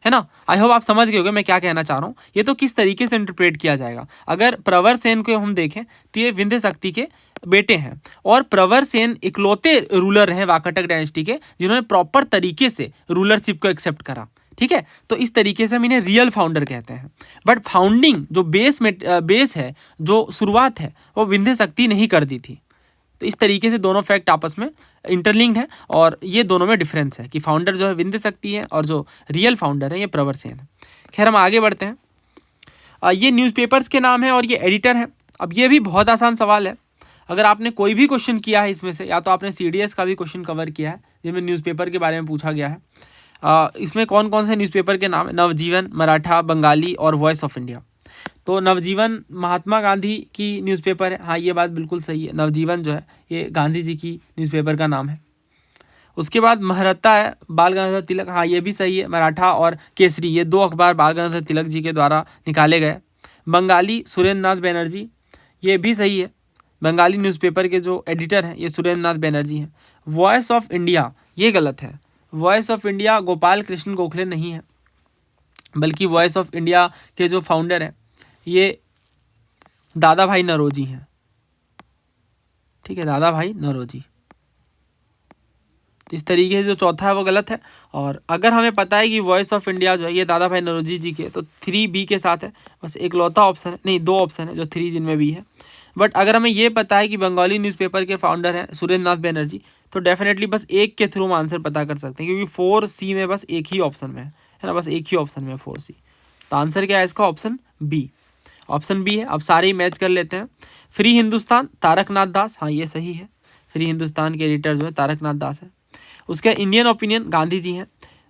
है ना। आई होप आप समझ गए होंगे मैं क्या कहना चाह रहा हूँ। ये तो किस तरीके से इंटरप्रेट किया जाएगा। अगर प्रवर सेन को हम देखें तो ये विंध्य शक्ति के बेटे हैं, और प्रवर सेन इकलौते रूलर हैं वाकाटक डायनेस्टी के जिन्होंने प्रॉपर तरीके से रूलरशिप को एक्सेप्ट करा, ठीक है। तो इस तरीके से हम इन्हें रियल फाउंडर कहते हैं। बट फाउंडिंग जो बेस है, जो शुरुआत है, वो विंध्य शक्ति नहीं कर दी थी। तो इस तरीके से दोनों फैक्ट आपस में इंटरलिंक्ड है, और ये दोनों में डिफरेंस है कि फाउंडर जो है विंध्य शक्ति है और जो रियल फाउंडर है ये प्रवर सेन है। खैर हम आगे बढ़ते हैं। ये न्यूज़पेपर्स के नाम है और ये एडिटर हैं। अब ये भी बहुत आसान सवाल है। अगर आपने कोई भी क्वेश्चन किया है इसमें से, या तो आपने CDS का भी क्वेश्चन कवर किया है जिसमें न्यूज़पेपर के बारे में पूछा गया है। इसमें कौन कौन से न्यूज़पेपर के नाम है? नवजीवन, मराठा, बंगाली और वॉइस ऑफ इंडिया। तो नवजीवन महात्मा गांधी की न्यूज़पेपर है, हाँ ये बात बिल्कुल सही है। नवजीवन जो है ये गांधी जी की न्यूज़पेपर का नाम है। उसके बाद महरत्ता है बाल गंगाधर तिलक, हाँ ये भी सही है। मराठा और केसरी ये दो अखबार बाल गंगाधर तिलक जी के द्वारा निकाले गए। बंगाली सुरेंद्र नाथ बनर्जी, ये भी सही है। बंगाली न्यूज़पेपर के जो एडिटर हैं ये सुरेंद्र नाथ बनर्जी हैं। वॉइस ऑफ इंडिया ये गलत है। Voice of India Gopal Krishna Gokhale नहीं है। बल्कि वॉइस ऑफ इंडिया के जो फाउंडर हैं ये दादा भाई नौरोजी हैं। ठीक है, दादा भाई नौरोजी। इस तरीके से जो चौथा है वो गलत है। और अगर हमें पता है कि वॉइस ऑफ इंडिया जो है ये दादा भाई नौरोजी जी के, तो 3B के साथ है, बस एक लौता ऑप्शन है, नहीं 2 ऑप्शन है जो 3 जिनमें भी है। बट अगर हमें ये पता है कि बंगाली न्यूज़पेपर के फाउंडर हैं सुरेंद्र नाथ बनर्जी, तो डेफिनेटली बस एक के थ्रू हम आंसर पता कर सकते हैं, क्योंकि 4C में बस एक ही ऑप्शन में है ना, बस एक ही ऑप्शन में 4C। तो आंसर क्या है इसका? Option B. ऑप्शन बी है। अब सारे ही मैच कर लेते हैं। फ्री हिंदुस्तान तारकनाथ दास, हाँ ये सही है। फ्री हिंदुस्तान के एडिटर जो है तारकनाथ दास है। उसके इंडियन ओपिनियन गांधी जी हैं।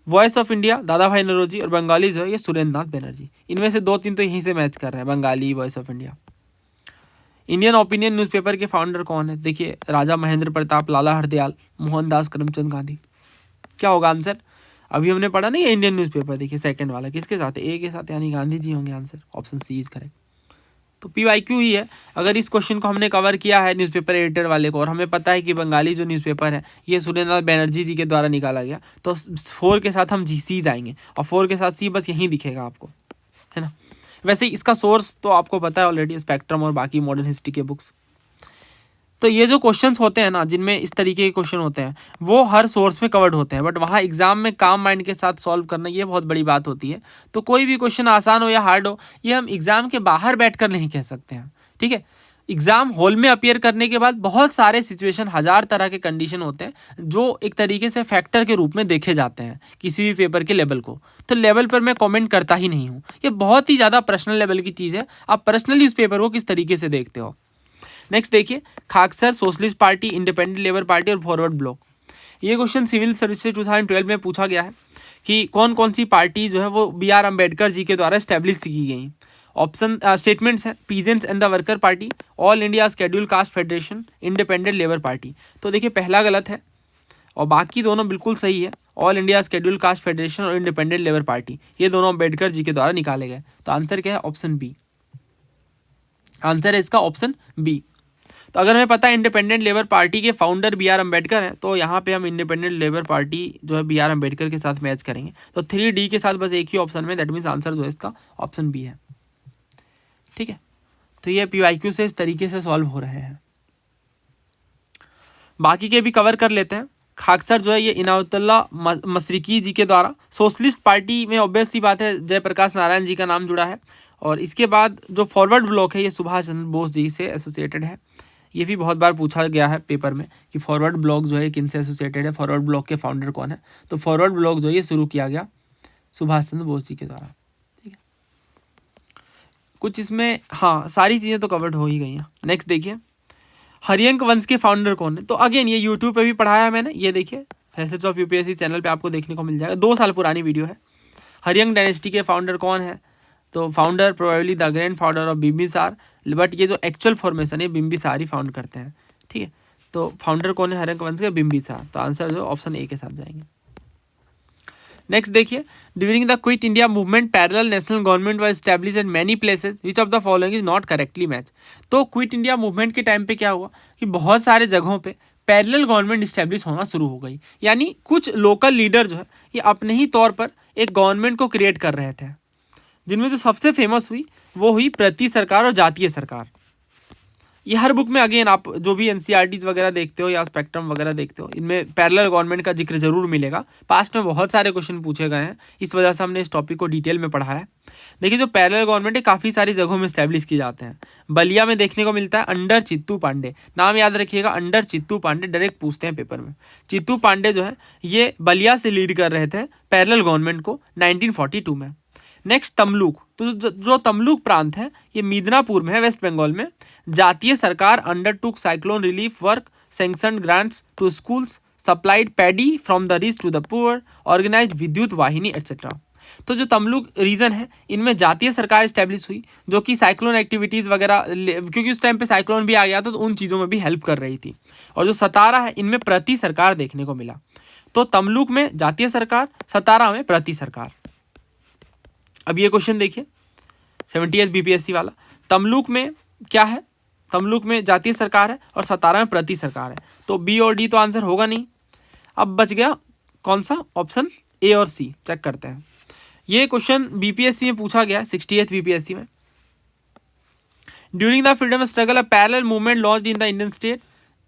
वॉइस ऑफ इंडिया दादा भाई नौरोजी, और बंगाली जो है ये सुरेंद्र नाथ बनर्जी। इनमें से 2-3 तो यहीं से मैच कर रहे हैं, Bengali, voice of India. Indian opinion newspaper के फाउंडर कौन है? देखिए, राजा महेंद्र प्रताप, लाला हरदयाल, मोहनदास करमचंद गांधी। क्या होगा आंसर? अभी हमने पढ़ा नहीं है इंडियन न्यूज़पेपर, देखिए सेकंड वाला किसके साथ है? ए के साथ, यानी गांधी जी होंगे answer. Option C is correct. तो PYQ ही है। अगर इस क्वेश्चन को हमने कवर किया है न्यूज़पेपर एडिटर वाले को, और हमें पता है कि बंगाली जो न्यूज़पेपर है ये सुरेंद्र नाथ बनर्जी जी के द्वारा निकाला गया, तो 4 के साथ हम सी जाएंगे, और 4 के साथ सी बस यहीं दिखेगा आपको, है ना। वैसे इसका सोर्स तो आपको पता है ऑलरेडी, स्पेक्ट्रम और बाकी मॉडर्न हिस्ट्री के बुक्स। तो ये जो क्वेश्चंस होते हैं ना, जिनमें इस तरीके के क्वेश्चन होते हैं, वो हर सोर्स में कवर्ड होते हैं, बट वहाँ एग्जाम में काम माइंड के साथ सॉल्व करना ये बहुत बड़ी बात होती है। तो कोई भी क्वेश्चन आसान हो या हार्ड हो, ये हम एग्जाम के बाहर बैठकर नहीं कह सकते हैं। ठीक है, एग्जाम हॉल में अपीयर करने के बाद बहुत सारे सिचुएशन, 1000 तरह के कंडीशन होते हैं जो एक तरीके से फैक्टर के रूप में देखे जाते हैं किसी भी पेपर के लेवल को। तो लेवल पर मैं कमेंट करता ही नहीं हूँ, ये बहुत ही ज़्यादा पर्सनल लेवल की चीज़ है। आप पर्सनली उस पेपर को किस तरीके से देखते हो। नेक्स्ट देखिए, Khaksar, socialist party, independent labour party और फॉरवर्ड ब्लॉक। ये क्वेश्चन सिविल सर्विसेज 2012 में पूछा गया है कि कौन कौन सी पार्टी जो है वो BR अम्बेडकर जी के द्वारा इस्टेब्लिश की गई। ऑप्शन स्टेटमेंट्स हैं: peasants and the worker party, all India schedule caste federation, independent labour party. तो देखिए पहला गलत है और बाकी दोनों बिल्कुल सही है। All India schedule caste federation और इंडिपेंडेंट लेबर पार्टी, ये दोनों अम्बेडकर जी के द्वारा निकाले गए। तो आंसर क्या है? Option B. आंसर है इसका ऑप्शन बी। तो अगर हमें पता है इंडिपेंडेंट लेबर पार्टी के फाउंडर BR अम्बेडकर हैं, तो यहाँ पे हम इंडिपेंडेंट लेबर पार्टी जो है BR अम्बेडकर के साथ मैच करेंगे। तो 3D के साथ बस एक ही ऑप्शन में, दैट मीन्स आंसर जो है इसका ऑप्शन बी है। ठीक है, तो ये PYQ से इस तरीके से सॉल्व हो रहे हैं। बाकी के भी कवर कर लेते हैं। खाकसर जो है ये इनायतुल्ला मशरिकी जी के द्वारा, सोशलिस्ट पार्टी में ऑब्वियस सी बात है जयप्रकाश नारायण जी का नाम जुड़ा है। और इसके बाद जो फॉरवर्ड ब्लॉक है ये सुभाष चंद्र बोस जी से एसोसिएटेड है। ये भी बहुत बार पूछा गया है पेपर में कि फॉरवर्ड ब्लॉक जो है किन से एसोसिएटेड है, फॉरवर्ड ब्लॉक के फाउंडर कौन है। तो फॉरवर्ड ब्लॉक जो है ये शुरू किया गया सुभाष चंद्र बोस जी के द्वारा। ठीक है, कुछ इसमें हाँ सारी चीज़ें तो कवर्ड हो ही गई हैं। नेक्स्ट देखिए, हरियंक वंश के फाउंडर कौन है। तो अगेन ये यूट्यूब पे भी पढ़ाया है मैंने, ये देखिए फैसेट्स ऑफ UPSC चैनल पे आपको देखने को मिल जाएगा, 2 साल पुरानी वीडियो है। हरियंक डायनेस्टी के फाउंडर कौन है? तो founder probably the grand founder of Bimbisara, but ये जो एक्चुअल फॉर्मेशन है बिम्बिसार ही फाउंड करते हैं। ठीक है, तो फाउंडर कौन है हरियंक वंश के? बिम्बिसार। तो आंसर जो ऑप्शन ए के साथ जाएंगे। नेक्स्ट देखिए, during the quit India movement parallel national government was establish eight many places, which of the following is not correctly match. तो क्विट इंडिया मूवमेंट के टाइम पे क्या हुआ कि बहुत सारे जगहों पे पैरेलल गवर्नमेंट इस्टेब्लिश होना शुरू हो गई, यानी कुछ लोकल लीडर जो है ये अपने ही तौर पर एक गवर्नमेंट को क्रिएट कर रहे थे, जिनमें जो सबसे फेमस हुई वो हुई प्रति सरकार और जातीय सरकार। ये हर बुक में अगेन आप जो भी NCERTs वगैरह देखते हो या स्पेक्ट्रम वगैरह देखते हो, इनमें पैरेलल गवर्नमेंट का जिक्र जरूर मिलेगा। पास्ट में बहुत सारे क्वेश्चन पूछे गए हैं, इस वजह से हमने इस टॉपिक को डिटेल में पढ़ा है। देखिए, जो पैरेलल गवर्नमेंट है काफ़ी सारी जगहों में इस्टेब्लिश किए जाते हैं। बलिया में देखने को मिलता है अंडर चित्तू पांडे, नाम याद रखिएगा, अंडर चित्तू पांडे, डायरेक्ट पूछते हैं पेपर में। चित्तू पांडे जो है ये बलिया से लीड कर रहे थे पैरेलल गवर्नमेंट को 1942 में। नेक्स्ट तमलुक, तो जो तमलुक प्रांत है ये मिदनापुर में है, वेस्ट बंगाल में। Jatiya Sarkar undertook cyclone relief work, sanctioned grants to schools, supplied paddy from the rich to the poor, organised Vidyut Vahini etcetera. तो जो तमलुक रीजन है इनमें जातीय सरकार इस्टेब्लिश हुई, जो कि साइक्लोन एक्टिविटीज़ वगैरह, क्योंकि उस टाइम पे साइक्लोन भी आ गया था तो उन चीज़ों में भी हेल्प कर रही थी। और जो सतारा है इनमें प्रति सरकार देखने को मिला। तो तमलुक में जातीय सरकार, सतारा में प्रति सरकार। अब ये क्वेश्चन देखिए 70th BPSC वाला, तमलुक में क्या है? तमलुक में जातीय सरकार है और सतारा में प्रति सरकार है। तो B और D तो आंसर होगा नहीं। अब बच गया कौन सा? ऑप्शन A और C। चेक करते हैं। ये क्वेश्चन बीपीएससी में पूछा गया है, 68th बीपीएससी में। During the freedom struggle a parallel movement launched in the Indian state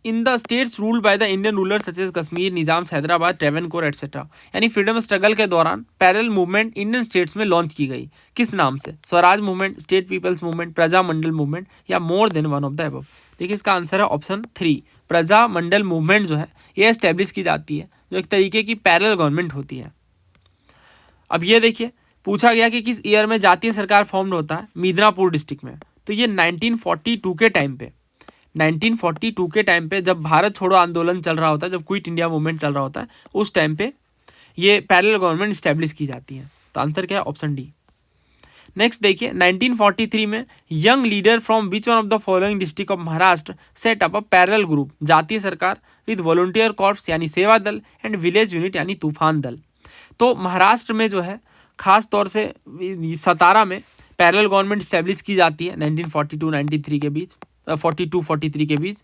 in the states ruled by the Indian ruler such as Kashmir, Nizam, Hyderabad, Travancore etcetera. यानी फ्रीडम स्ट्रगल के दौरान पैरेलल मूवमेंट इंडियन स्टेट्स में launch की गई, किस नाम से? Swaraj movement, state peoples movement, Prajamandal movement या more than one of the above. देखिए इसका आंसर है ऑप्शन 3, प्रजामंडल मूवमेंट जो है ये एस्टेब्लिश की जाती है, जो एक तरीके की पैरेलल गवर्नमेंट होती है। अब ये देखिए पूछा गया कि किस ईयर में जातीय सरकार फॉर्म्ड होता है मिदनापुर डिस्ट्रिक्ट में, तो ये 1942 के टाइम पे, 1942 के टाइम पे जब भारत छोड़ो आंदोलन चल रहा होता है, जब क्विट इंडिया मूवमेंट चल रहा होता है, उस टाइम पे ये पैरेलल गवर्नमेंट स्टैब्लिश की जाती है। तो आंसर क्या है? Option D. नेक्स्ट देखिए 1943 में young leader from which one of the following district of Maharashtra set up a parallel group, जातीय सरकार विद वॉलंटियर कॉर्प्स यानी सेवा दल एंड विलेज यूनिट यानी तूफान दल। तो महाराष्ट्र में जो है खास तौर से सतारा में पैरेलल गवर्नमेंट स्टैब्लिश की जाती है 1942-93 के बीच, 42-43 के बीच।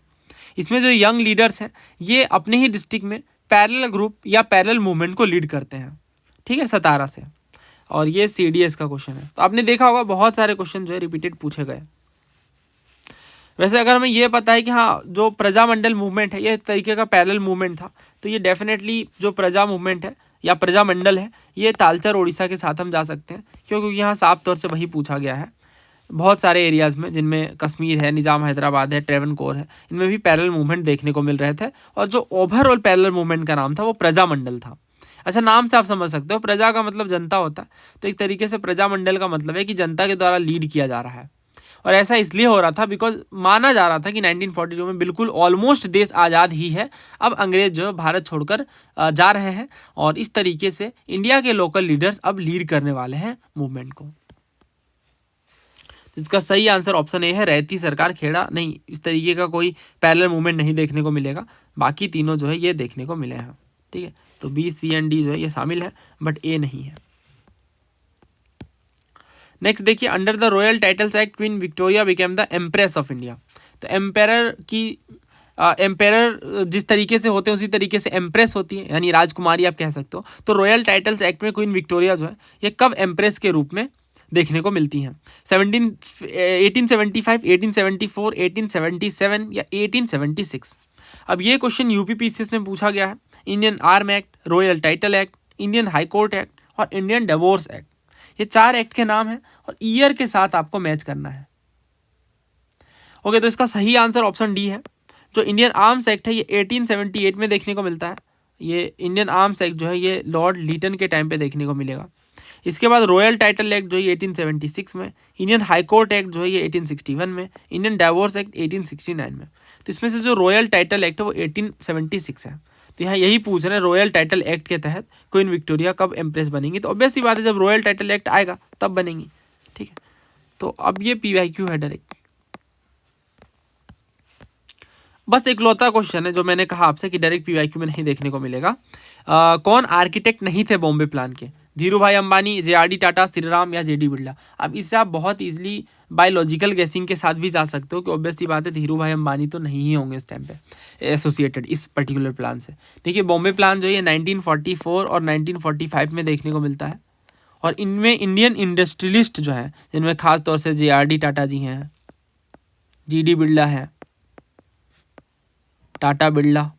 इसमें जो यंग लीडर्स हैं ये अपने ही डिस्ट्रिक्ट में पैरेलल ग्रुप या पैरेलल मूवमेंट को लीड करते हैं, ठीक है, सतारा से। और ये CDS का क्वेश्चन है। तो आपने देखा होगा बहुत सारे क्वेश्चन जो है रिपीटेड पूछे गए। वैसे अगर हमें ये पता है कि हाँ जो प्रजामंडल मूवमेंट है ये एक तरीके का पैरेलल मूवमेंट था, तो ये डेफिनेटली जो प्रजा मूवमेंट है या प्रजामंडल है ये तालचर उड़ीसा के साथ हम जा सकते हैं, क्योंकि यहाँ साफ तौर से वही पूछा गया है। बहुत सारे एरियाज़ में जिनमें कश्मीर है, निजाम हैदराबाद है, ट्रेवनकोर है, इनमें भी पैरेलल मूवमेंट देखने को मिल रहे थे। और जो ओवरऑल पैरेलल मूवमेंट का नाम था वो प्रजामंडल था। अच्छा, नाम से आप समझ सकते हो प्रजा का मतलब जनता होता है, तो एक तरीके से प्रजामंडल का मतलब है कि जनता के द्वारा लीड किया जा रहा है। और ऐसा इसलिए हो रहा था बिकॉज माना जा रहा था कि 1942 में बिल्कुल ऑलमोस्ट देश आज़ाद ही है, अब अंग्रेज जो है भारत छोड़कर जा रहे हैं, और इस तरीके से इंडिया के लोकल लीडर्स अब लीड करने वाले हैं मूवमेंट को। इसका सही आंसर ऑप्शन ए है, रहती सरकार खेड़ा। नहीं, इस तरीके का कोई पैरेलल मूवमेंट नहीं देखने को मिलेगा, बाकी तीनों जो है ये देखने को मिले हैं, ठीक है। तो B, C एंड D जो है ये शामिल है, बट ए नहीं है। नेक्स्ट देखिए, under the royal titles act queen Victoria became the empress of India. तो एम्पेरर जिस तरीके से होते हैं उसी तरीके से एम्प्रेस होती है, यानी राजकुमारी आप कह सकते हो। तो रॉयल टाइटल्स एक्ट में क्वीन विक्टोरिया जो है ये कब एम्प्रेस के रूप में देखने को मिलती हैं? 1875, 1874, 1877 या 1876? अब ये क्वेश्चन UPPCS में पूछा गया है। Indian arm act, royal title act, Indian high court act और इंडियन डिवोर्स एक्ट, ये 4 एक्ट के नाम हैं और ईयर के साथ आपको मैच करना है। ओके, तो इसका सही आंसर ऑप्शन डी है। जो इंडियन आर्म्स एक्ट है ये 1878 में देखने को मिलता है। ये इंडियन आर्म्स एक्ट जो है ये लॉर्ड लीटन के टाइम पे देखने को मिलेगा। इसके बाद रॉयल टाइटल एक्ट जो है 1876 में, इंडियन हाई कोर्ट एक्ट जो है ये 1861 में, इंडियन डाइवोर्स एक्ट 1869 में। तो इसमें से जो रॉयल टाइटल एक्ट है वो 1876 है। तो यहाँ यही पूछ रहे हैं रॉयल टाइटल एक्ट के तहत क्वीन विक्टोरिया कब एम्प्रेस बनेंगी। तो ऑब्वियस सी बात है जब रॉयल टाइटल एक्ट आएगा तब बनेंगी, ठीक है। तो अब ये PYQ है डायरेक्ट। बस एक लौता क्वेश्चन है जो मैंने कहा आपसे कि डायरेक्ट PYQ में नहीं देखने को मिलेगा। कौन आर्किटेक्ट नहीं थे बॉम्बे प्लान के? धीरू भाई अंबानी, JRD टाटा, श्री राम या JD बिरला? अब इससे आप बहुत इजीली बायोलॉजिकल गेसिंग के साथ भी जा सकते हो कि ऑब्वियस सी बात है धीरू भाई अंबानी तो नहीं ही होंगे इस टाइम पे एसोसिएटेड इस पर्टिकुलर प्लान से। देखिए बॉम्बे प्लान जो है 1944 और 1945 में देखने को मिलता है, और इनमें इंडियन इंडस्ट्रियलिस्ट जो हैं जिनमें खास तौर से JRD टाटा जी हैं, JD बिरला है, टाटा बिरला,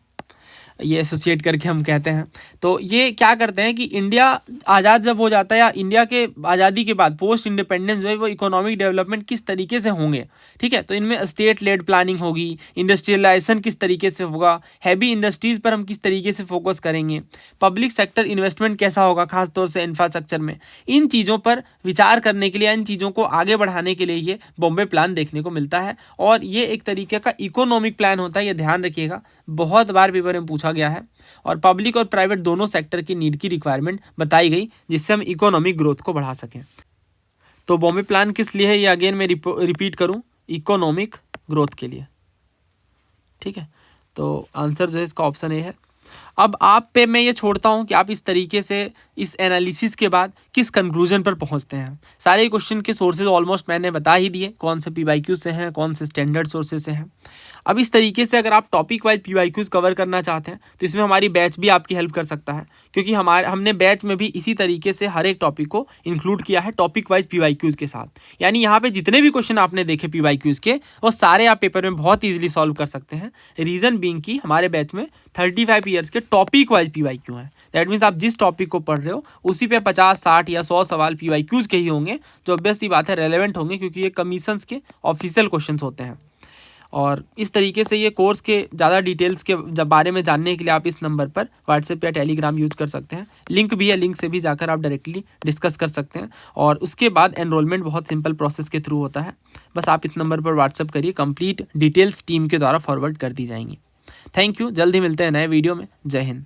ये एसोसिएट करके हम कहते हैं। तो ये क्या करते हैं कि इंडिया आज़ाद जब हो जाता है या इंडिया के आज़ादी के बाद पोस्ट इंडिपेंडेंस जो है वो इकोनॉमिक डेवलपमेंट किस तरीके से होंगे, ठीक है। तो इनमें स्टेट लेड प्लानिंग होगी, इंडस्ट्रियलाइजेशन किस तरीके से होगा, हैवी इंडस्ट्रीज़ पर हम किस तरीके से फोकस करेंगे, पब्लिक सेक्टर इन्वेस्टमेंट कैसा होगा खासतौर से इंफ्रास्ट्रक्चर में। इन चीज़ों पर विचार करने के लिए, इन चीज़ों को आगे बढ़ाने के लिए ये बॉम्बे प्लान देखने को मिलता है, और ये एक तरीके का इकोनॉमिक प्लान होता है। ये ध्यान रखिएगा, बहुत बार पेपर में पूछा गया है, और पब्लिक और प्राइवेट दोनों सेक्टर की नीड की रिक्वायरमेंट बताई गई जिससे हम इकोनॉमिक ग्रोथ को बढ़ा सकें। तो बॉम्बे प्लान किस लिए है ये अगेन मैं रिपीट करूं, इकोनॉमिक ग्रोथ के लिए, ठीक है। तो आंसर जो है इसका ऑप्शन ए है। अब आप पे मैं ये छोड़ता हूँ कि आप इस तरीके से इस एनालिसिस के बाद किस कंक्लूजन पर पहुँचते हैं। सारे क्वेश्चन के सोर्सेज ऑलमोस्ट मैंने बता ही दिए, कौन से PYQ से हैं, कौन से स्टैंडर्ड सोर्सेज से हैं। अब इस तरीके से अगर आप टॉपिक वाइज PYQs कवर करना चाहते हैं तो इसमें हमारी बैच भी आपकी हेल्प कर सकता है, क्योंकि हमने बैच में भी इसी तरीके से हर एक टॉपिक को इंक्लूड किया है टॉपिक वाइज PYQs के साथ। यानी यहाँ पे जितने भी क्वेश्चन आपने देखे PYQs के, वो सारे आप पेपर में बहुत ईजिली सॉल्व कर सकते हैं। रीज़न बीइंग कि हमारे बैच में 35 ईयर्स के टॉपिक वाइज PYQ हैं। दैट मीन्स आप जिस टॉपिक को पढ़ रहे हो उसी पे 50, 60 या 100 सवाल PYQs के ही होंगे, जो ऑब्वियस सी बात है रेलेवेंट होंगे, क्योंकि ये कमीशंस के ऑफिशियल क्वेश्चंस होते हैं। और इस तरीके से ये कोर्स के ज़्यादा डिटेल्स के बारे में जानने के लिए आप इस नंबर पर व्हाट्सएप या टेलीग्राम यूज कर सकते हैं। लिंक भी है, लिंक से भी जाकर आप डायरेक्टली डिस्कस कर सकते हैं। और उसके बाद एनरोलमेंट बहुत सिंपल प्रोसेस के थ्रू होता है। बस आप इस नंबर पर व्हाट्सएप करिए, कंप्लीट डिटेल्स टीम के द्वारा फॉरवर्ड कर दी जाएंगी। थैंक यू, जल्द ही मिलते हैं नए वीडियो में। जय हिंद।